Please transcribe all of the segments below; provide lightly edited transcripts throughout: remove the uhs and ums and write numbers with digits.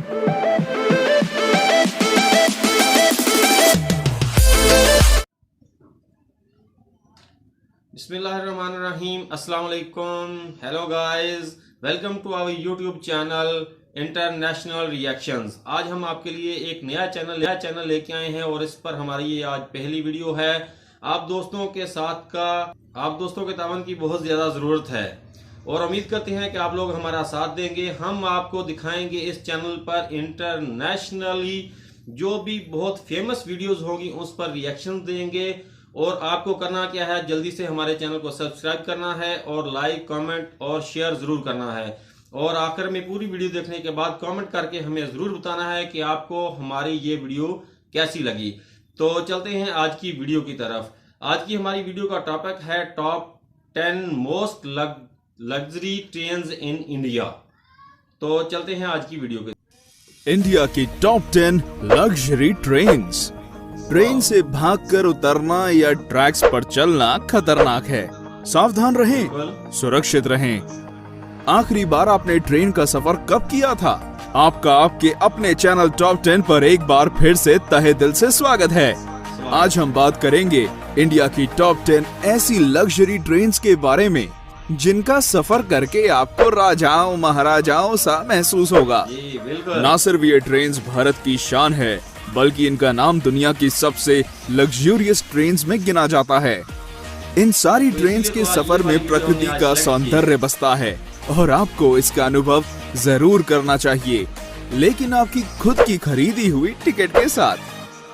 बिस्मिल्लाहिर्रहमानिर्रहीम, अस्सलाम वालेकुम, hello guys, welcome to our YouTube channel international reactions. आज हम आपके लिए एक नया चैनल लेके आए हैं और इस पर हमारी ये आज पहली वीडियो है। आप दोस्तों के तावन की बहुत ज़्यादा ज़रूरत है और उम्मीद करते हैं कि आप लोग हमारा साथ देंगे। हम आपको दिखाएंगे इस चैनल पर इंटरनेशनली जो भी बहुत फेमस वीडियोज़ होंगी उस पर रिएक्शन देंगे। और आपको करना क्या है, जल्दी से हमारे चैनल को सब्सक्राइब करना है और लाइक, कमेंट और शेयर जरूर करना है। और आखिर में पूरी वीडियो देखने के बाद कमेंट करके हमें जरूर बताना है कि आपको हमारी ये वीडियो कैसी लगी। तो चलते हैं आज की वीडियो की तरफ। आज की हमारी वीडियो का टॉपिक है top 10 most luxury trains in India. तो चलते हैं आज की वीडियो के। इंडिया की टॉप 10 लग्जरी ट्रेन्स। ट्रेन से भागकर उतरना या ट्रैक्स पर चलना खतरनाक है। सावधान रहें, सुरक्षित रहें। आखिरी बार आपने ट्रेन का सफर कब किया था? आपके अपने चैनल टॉप 10 पर एक बार फिर से तहे दिल से स्वागत है। आज हम बात करेंगे इंडिया की टॉप 10 ऐसी लग्जरी ट्रेन्स के बारे में जिनका सफर करके आपको राजाओं महाराजाओं सा महसूस होगा। ना सिर्फ ये ट्रेन्स भारत की शान है, बल्कि इनका नाम दुनिया की सबसे लग्जूरियस ट्रेन्स में गिना जाता है। इन सारी ट्रेन्स के सफर में प्रकृति का सौंदर्य बसता है और आपको इसका अनुभव जरूर करना चाहिए, लेकिन आपकी खुद की खरीदी हुई टिकट के साथ।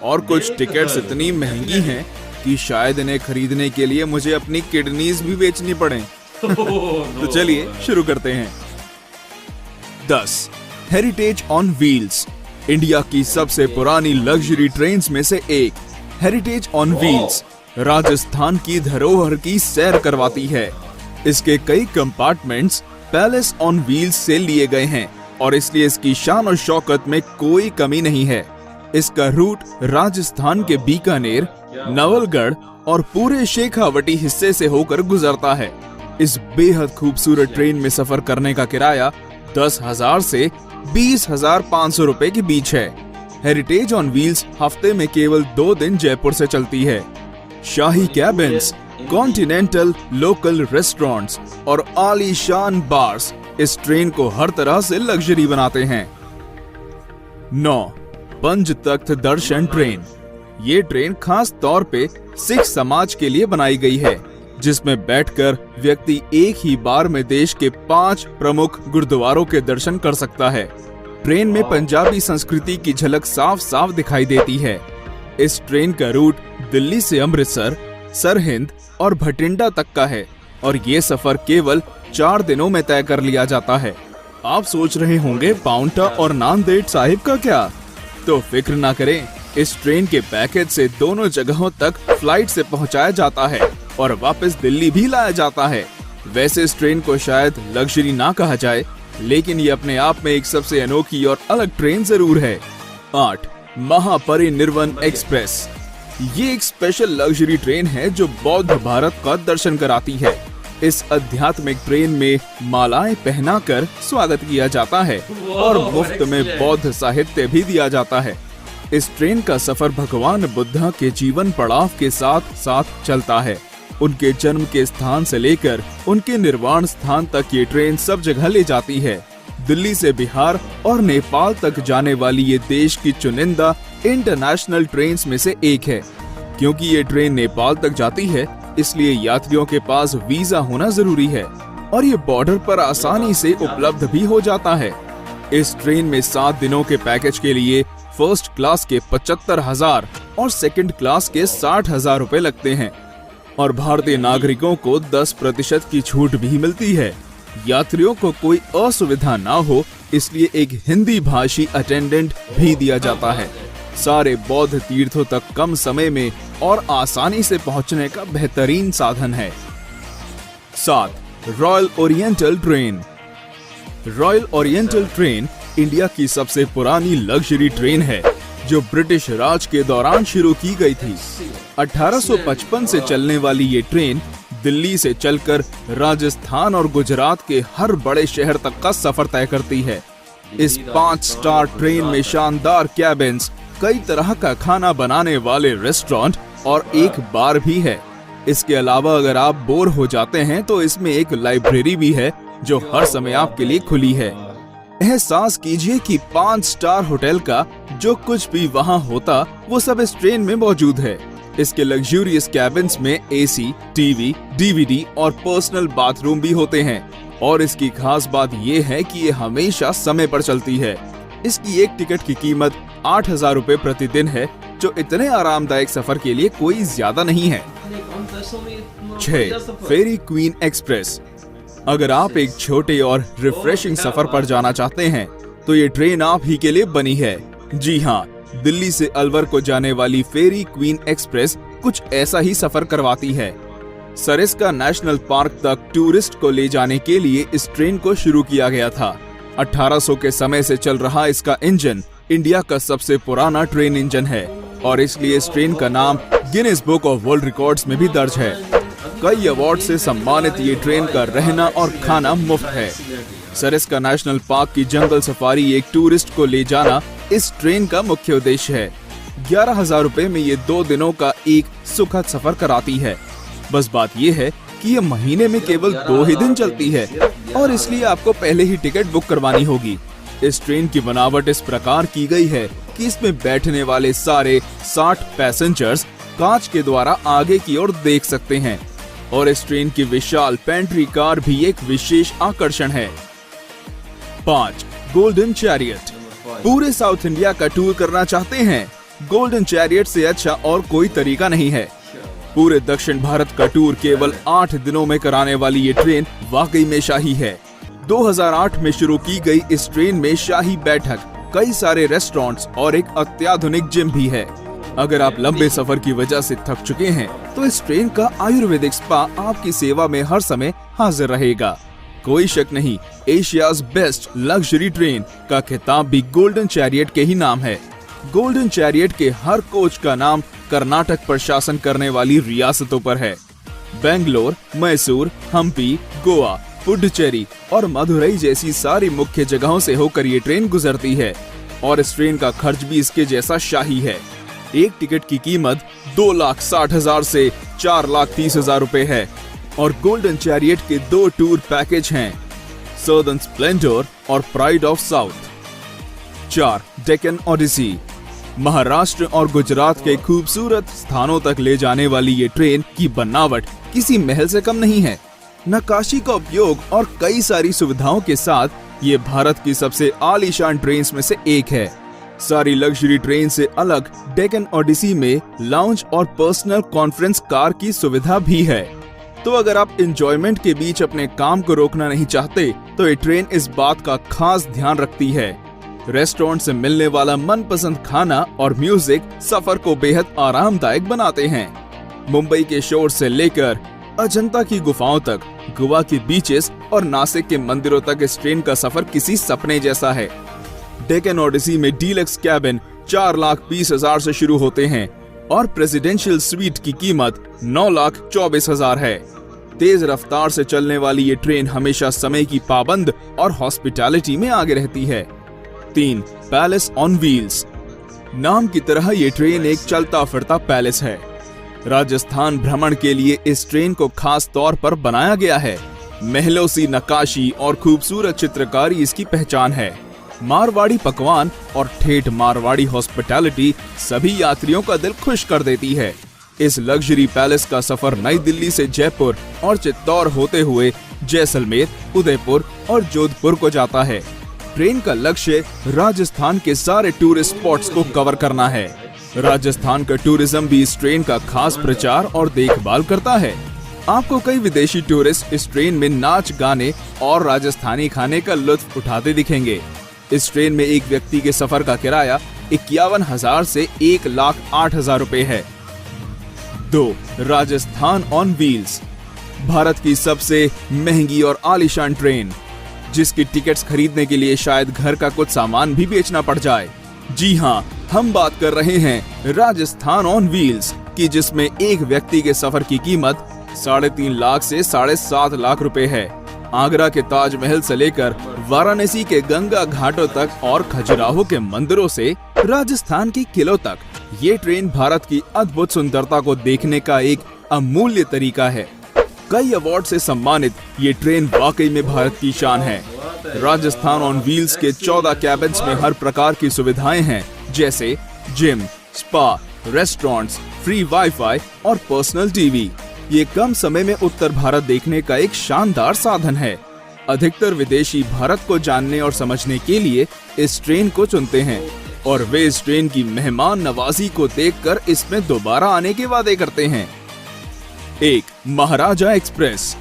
और कुछ टिकट्स इतनी महंगी हैं कि शायद इन्हें खरीदने के लिए मुझे अपनी किडनीज भी बेचनी पड़े। तो चलिए शुरू करते हैं। 10 हेरिटेज ऑन व्हील्स। इंडिया की सबसे पुरानी लग्जरी ट्रेन्स में से एक हेरिटेज ऑन व्हील्स राजस्थान की धरोहर की सैर करवाती है। इसके कई कंपार्टमेंट्स पैलेस ऑन व्हील्स से लिए गए हैं और इसलिए इसकी शान और शौकत में कोई कमी नहीं है। इसका रूट राजस्थान के बीकानेर, नवलगढ़ और पूरे शेखावटी हिस्से से होकर गुजरता है। इस बेहद खूबसूरत ट्रेन में सफर करने का किराया 10,000 से 20,500 रुपए के बीच है। हेरिटेज ऑन व्हील्स हफ्ते में केवल 2 दिन जयपुर से चलती है। शाही कैबिन्स, कॉन्टिनेंटल लोकल रेस्टोरेंट्स और आलीशान बार्स इस ट्रेन को हर तरह से लग्जरी बनाते हैं। 9 पंच तख्त दर्शन ट्रेन। ये ट्रेन खास तौर पे सिख समाज के लिए बनाई गई है, जिसमें बैठकर व्यक्ति एक ही बार में देश के 5 प्रमुख गुरुद्वारों के दर्शन कर सकता है। ट्रेन में पंजाबी संस्कृति की झलक साफ साफ दिखाई देती है। इस ट्रेन का रूट दिल्ली से अमृतसर, सरहिंद और भटिंडा तक का है और ये सफर केवल 4 दिनों में तय कर लिया जाता है। आप सोच रहे होंगे पाउंटा और नांदेड़ साहिब का क्या? तो फिक्र ना करें, इस ट्रेन के पैकेज से दोनों जगहों तक फ्लाइट से पहुंचाया जाता है और वापस दिल्ली भी लाया जाता है। वैसे इस ट्रेन को शायद लग्जरी ना कहा जाए, लेकिन ये अपने आप में एक सबसे अनोखी और अलग ट्रेन जरूर है। 8 महापरिनिर्वाण एक्सप्रेस। ये एक स्पेशल लग्जरी ट्रेन है जो बौद्ध भारत का दर्शन कराती है। इस आध्यात्मिक ट्रेन में मालाएं पहनाकर स्वागत किया जाता है और मुफ्त में बौद्ध साहित्य भी दिया जाता है। इस ट्रेन का सफर भगवान बुद्धा के जीवन पड़ाव के साथ साथ चलता है। उनके जन्म के स्थान से लेकर उनके निर्वाण स्थान तक ये ट्रेन सब जगह ले जाती है। दिल्ली से बिहार और नेपाल तक जाने वाली ये देश की चुनिंदा इंटरनेशनल ट्रेन्स में से एक है। क्योंकि ये ट्रेन नेपाल तक जाती है, इसलिए यात्रियों के पास वीजा होना जरूरी है और ये बॉर्डर पर आसानी से उपलब्ध भी हो जाता है। इस ट्रेन में 7 दिनों के पैकेज के लिए फर्स्ट क्लास के 75,000 और सेकंड क्लास के 60,000 रुपए लगते हैं और भारतीय नागरिकों को 10% की छूट भी मिलती है। यात्रियों को कोई असुविधा ना हो, इसलिए एक हिंदी भाषी अटेंडेंट भी दिया जाता है। सारे बौद्ध तीर्थों तक कम समय में और आसानी से पहुंचने का बेहतरीन साधन है। 7 royal oriental train. Royal oriental train India की सबसे पुरानी लग्जरी ट्रेन है जो ब्रिटिश राज के दौरान शुरू की गई थी। 1855 से चलने वाली ये ट्रेन दिल्ली से चलकर राजस्थान और गुजरात के हर बड़े शहर तक का सफर तय करती है। इस 5 स्टार ट्रेन में शानदार कैबिन्स, कई तरह का खाना बनाने वाले रेस्टोरेंट और एक बार भी है। इसके अलावा अगर आप बोर हो जाते हैं तो इसमें एक लाइब्रेरी भी है जो हर समय आपके लिए खुली है। एहसास कीजिए कि 5 स्टार होटल का जो कुछ भी वहाँ होता वो सब इस ट्रेन में मौजूद है। इसके लग्जूरियस कैबिन्स में एसी, टीवी, डीवीडी और पर्सनल बाथरूम भी होते हैं। और इसकी खास बात ये है कि ये हमेशा समय पर चलती है। इसकी एक टिकट की कीमत 8,000 रुपए प्रतिदिन है, जो इतने आरामदायक सफर के लिए कोई ज्यादा नहीं है। 6. फेरी क्वीन एक्सप्रेस। अगर आप एक छोटे और रिफ्रेशिंग सफर पर जाना चाहते हैं तो ये ट्रेन आप ही के लिए बनी है। जी हाँ, दिल्ली से अलवर को जाने वाली फेरी क्वीन एक्सप्रेस कुछ ऐसा ही सफर करवाती है। सरिस्का नेशनल पार्क तक टूरिस्ट को ले जाने के लिए इस ट्रेन को शुरू किया गया था। 1800 के समय से चल रहा इसका इंजन इंडिया का सबसे पुराना ट्रेन इंजन है और इसलिए इस ट्रेन का नाम Guinness book of world records में भी दर्ज है। कई अवार्ड से सम्मानित ये ट्रेन का रहना और खाना मुफ्त है। सरिस्का नेशनल पार्क की जंगल सफारी एक टूरिस्ट को ले जाना इस ट्रेन का मुख्य उद्देश्य है। 11,000 रुपए में ये 2 दिनों का एक सुखद सफर कराती है। बस बात ये है कि ये महीने में केवल 2 ही दिन चलती है और इसलिए आपको पहले ही टिकट बुक करवानी होगी। इस ट्रेन की बनावट इस प्रकार की गई है कि इसमें बैठने वाले सारे 60 पैसेंजर्स कांच के द्वारा आगे की ओर देख सकते हैं और इस ट्रेन की विशाल पेंट्री कार भी एक विशेष आकर्षण है। 5. Golden chariot. पूरे साउथ इंडिया का टूर करना चाहते हैं? गोल्डन चैरियट से अच्छा और कोई तरीका नहीं है। पूरे दक्षिण भारत का टूर केवल 8 दिनों में कराने वाली ये ट्रेन वाकई में शाही है। 2008 में शुरू की गई इस ट्रेन में शाही बैठक, कई सारे रेस्टोरेंट्स और एक अत्याधुनिक जिम भी है। अगर आप लंबे सफर की वजह से थक चुके हैं तो इस ट्रेन का आयुर्वेदिक स्पा आपकी सेवा में हर समय हाजिर रहेगा। कोई शक नहीं, एशियाज बेस्ट लग्जरी ट्रेन का खिताब भी गोल्डन चैरियट के ही नाम है। गोल्डन चैरियट के हर कोच का नाम कर्नाटक पर शासन करने वाली रियासतों पर है। बेंगलोर, मैसूर, हम्पी, गोवा, पुडुचेरी और मदुरई जैसी सारी मुख्य जगहों से होकर ये ट्रेन गुजरती है और इस ट्रेन का खर्च भी इसके जैसा शाही है। एक टिकट की कीमत 2,60,000 से 4,30,000 रुपए है और गोल्डन चैरियट के 2 टूर पैकेज हैं, सदर्न स्प्लेंडर और Pride of South. 4. Deccan Odyssey. Maharashtra और गुजरात के खूबसूरत स्थानों तक ले जाने वाली ये ट्रेन की बनावट किसी महल से कम नहीं है। नक्काशी का उपयोग और कई सारी सुविधाओं के साथ ये भारत की सबसे आलीशान ट्रेन में से एक है। सारी लग्जरी ट्रेन से अलग डेक्कन ओडिसी में लाउंज और पर्सनल कॉन्फ्रेंस कार की सुविधा भी है। तो अगर आप एंजॉयमेंट के बीच अपने काम को रोकना नहीं चाहते तो ये ट्रेन इस बात का खास ध्यान रखती है। रेस्टोरेंट से मिलने वाला मनपसंद खाना और म्यूजिक सफर को बेहद आरामदायक बनाते हैं। मुंबई के शोर से लेकर अजंता की गुफाओं तक, गोवा के बीचेस और नासिक के मंदिरों तक इस ट्रेन का सफर किसी सपने जैसा है। डेक्कन ओडिसी में डीलक्स कैबिन 4,20,000 से शुरू होते हैं और प्रेसिडेंशियल स्वीट की कीमत 9,24,000 है। तेज रफ्तार से चलने वाली ये ट्रेन हमेशा समय की पाबंद और हॉस्पिटैलिटी में आगे रहती है। 3. Palace on wheels. नाम की तरह ये ट्रेन एक चलता फिरता पैलेस है। राजस्थान भ्रमण के लिए इस ट्रेन को खास तौर पर बनाया गया है। महलों सी नक्काशी और खूबसूरत चित्रकारी इसकी पहचान है। मारवाड़ी पकवान और ठेठ मारवाड़ी हॉस्पिटैलिटी सभी यात्रियों का दिल खुश कर देती है। इस लग्जरी पैलेस का सफर नई दिल्ली से जयपुर और चित्तौड़ होते हुए जैसलमेर, उदयपुर और जोधपुर को जाता है। ट्रेन का लक्ष्य राजस्थान के सारे टूरिस्ट स्पॉट्स को कवर करना है। राजस्थान का टूरिज्म भी इस ट्रेन का खास प्रचार और देखभाल करता है। आपको कई विदेशी टूरिस्ट इस ट्रेन में नाच गाने और राजस्थानी खाने का लुत्फ उठाते दिखेंगे। इस ट्रेन में एक व्यक्ति के सफर का किराया 51,000 से 1,08,000 रुपए है। 2. Rajasthan on wheels. भारत की सबसे महंगी और आलीशान ट्रेन, जिसकी टिकट्स खरीदने के लिए शायद घर का कुछ सामान भी बेचना पड़ जाए। जी हाँ, हम बात कर रहे हैं राजस्थान ऑन व्हील्स की, जिसमें एक व्यक्ति के सफर की कीमत 3.5 लाख से 7.5 लाख रुपए है। आगरा के ताजमहल से लेकर वाराणसी के गंगा घाटों तक और खजुराहो के मंदिरों से राजस्थान के किलों तक, ये ट्रेन भारत की अद्भुत सुंदरता को देखने का एक अमूल्य तरीका है। कई अवार्ड से सम्मानित ये ट्रेन वाकई में भारत की शान है। राजस्थान ऑन व्हील्स के 14 कैबिन्स में हर प्रकार की सुविधाएं हैं, जैसे gym, spa, restaurants, free wifi और पर्सनल टीवी। ये कम समय में उत्तर भारत देखने का एक शानदार साधन है। अधिकतर विदेशी भारत को जानने और समझने के लिए इस ट्रेन को चुनते हैं और वे इस ट्रेन की मेहमान नवाजी को देखकर इसमें दोबारा आने के वादे करते हैं। 1. महाराजा एक्सप्रेस।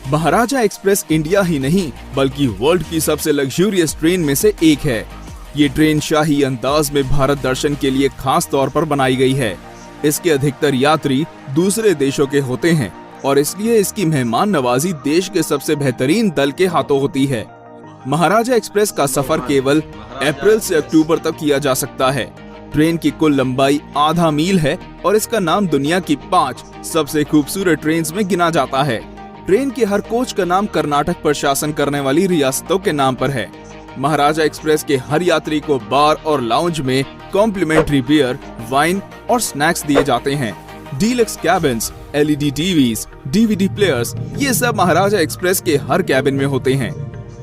महाराजा एक्सप्रेस इंडिया ही नहीं बल्कि वर्ल्ड की सबसे लग्जूरियस ट्रेन में से एक है। ये ट्रेन शाही अंदाज में भारत दर्शन के लिए खास तौर पर बनाई गई है। इसके अधिकतर यात्री दूसरे देशों के होते हैं और इसलिए इसकी मेहमान नवाजी देश के सबसे बेहतरीन दल के हाथों होती है। महाराजा एक्सप्रेस का सफर केवल अप्रैल से अक्टूबर तक किया जा सकता है। ट्रेन की कुल लंबाई आधा मील है और इसका नाम दुनिया की 5 सबसे खूबसूरत ट्रेन में गिना जाता है। ट्रेन के हर कोच का नाम कर्नाटक पर शासन करने वाली रियासतों के नाम पर है। महाराजा एक्सप्रेस के हर यात्री को बार और लाउंज में कॉम्प्लीमेंट्री बियर, वाइन और स्नैक्स दिए जाते हैं। Deluxe cabins, LED TVs, DVD players, ये सब महाराजा एक्सप्रेस के हर कैबिन में होते हैं।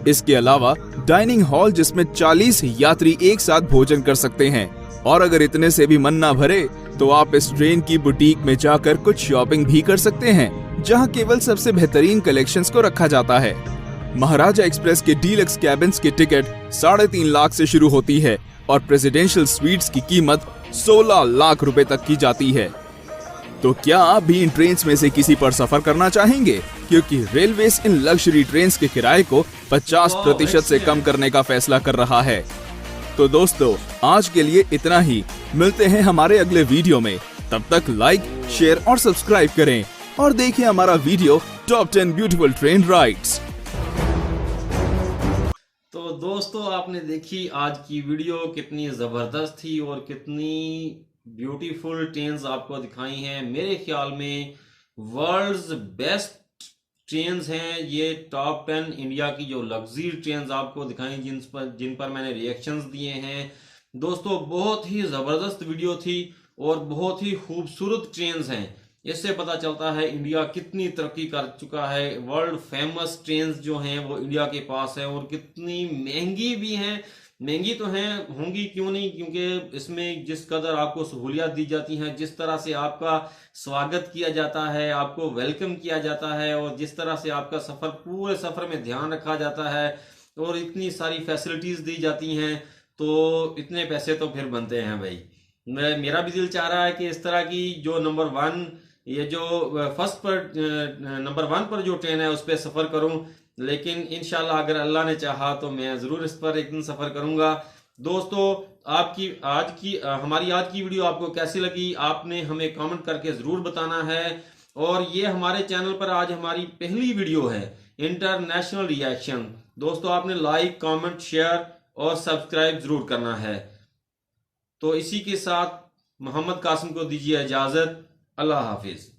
इसके अलावा डाइनिंग हॉल जिसमें 40 यात्री एक साथ भोजन कर सकते हैं और अगर इतने से भी मन ना भरे तो आप इस ट्रेन की बुटीक में जाकर कुछ शॉपिंग भी कर सकते हैं, जहां केवल सबसे बेहतरीन कलेक्शंस को रखा जाता है। महाराजा एक्सप्रेस के डीलक्स कैबिन्स की टिकट 3.5 लाख से शुरू होती है और प्रेसिडेंशियल स्वीट्स की कीमत 16 लाख रुपए तक की जाती है। तो क्या आप भी इन ट्रेन में से किसी पर सफर करना चाहेंगे? क्योंकि रेलवेज इन लग्जरी ट्रेन के किराए को 50% से कम करने का फैसला कर रहा है। तो दोस्तों, आज के लिए इतना ही। मिलते हैं हमारे अगले वीडियो में। तब तक लाइक, शेयर और सब्सक्राइब करें और देखें हमारा video top 10 beautiful train rides. तो दोस्तों, आपने देखी आज की वीडियो कितनी जबरदस्त थी और कितनी ब्यूटीफुल ट्रेन्स आपको दिखाई हैं। मेरे ख्याल में वर्ल्ड्स बेस्ट ट्रेन्स हैं ये टॉप 10 इंडिया की जो लग्जरी ट्रेन्स आपको दिखाई, जिन पर मैंने रिएक्शंस दिए हैं। दोस्तों, बहुत ही ज़बरदस्त वीडियो थी और बहुत ही खूबसूरत ट्रेन्स हैं। इससे पता चलता है इंडिया कितनी तरक्की कर चुका है। वर्ल्ड फेमस ट्रेन्स जो हैं वो इंडिया के पास है और कितनी महंगी भी हैं। महंगी तो हैं, होंगी क्यों नहीं, क्योंकि इसमें जिस कदर आपको सहूलियत दी जाती हैं, जिस तरह से आपका स्वागत किया जाता है, आपको वेलकम किया जाता है और जिस तरह से आपका सफ़र, पूरे सफ़र में ध्यान रखा जाता है और इतनी सारी फैसिलिटीज़ दी जाती हैं, तो इतने पैसे तो फिर बनते हैं भाई। मेरा भी दिल चाह रहा है कि इस तरह की जो नंबर 1 पर जो ट्रेन है उस पर सफ़र करूं, लेकिन इंशाल्लाह अगर अल्लाह ने चाहा तो मैं ज़रूर इस पर एक दिन सफ़र करूंगा। दोस्तों, हमारी आज की वीडियो आपको कैसी लगी आपने हमें कमेंट करके ज़रूर बताना है। और ये हमारे चैनल पर आज हमारी पहली वीडियो है, इंटरनेशनल रिएक्शन। दोस्तों, आपने लाइक, कमेंट, शेयर और सब्सक्राइब ज़रूर करना है। तो इसी के साथ मोहम्मद कासिम को दीजिए इजाज़त। अल्लाह हाफिज़।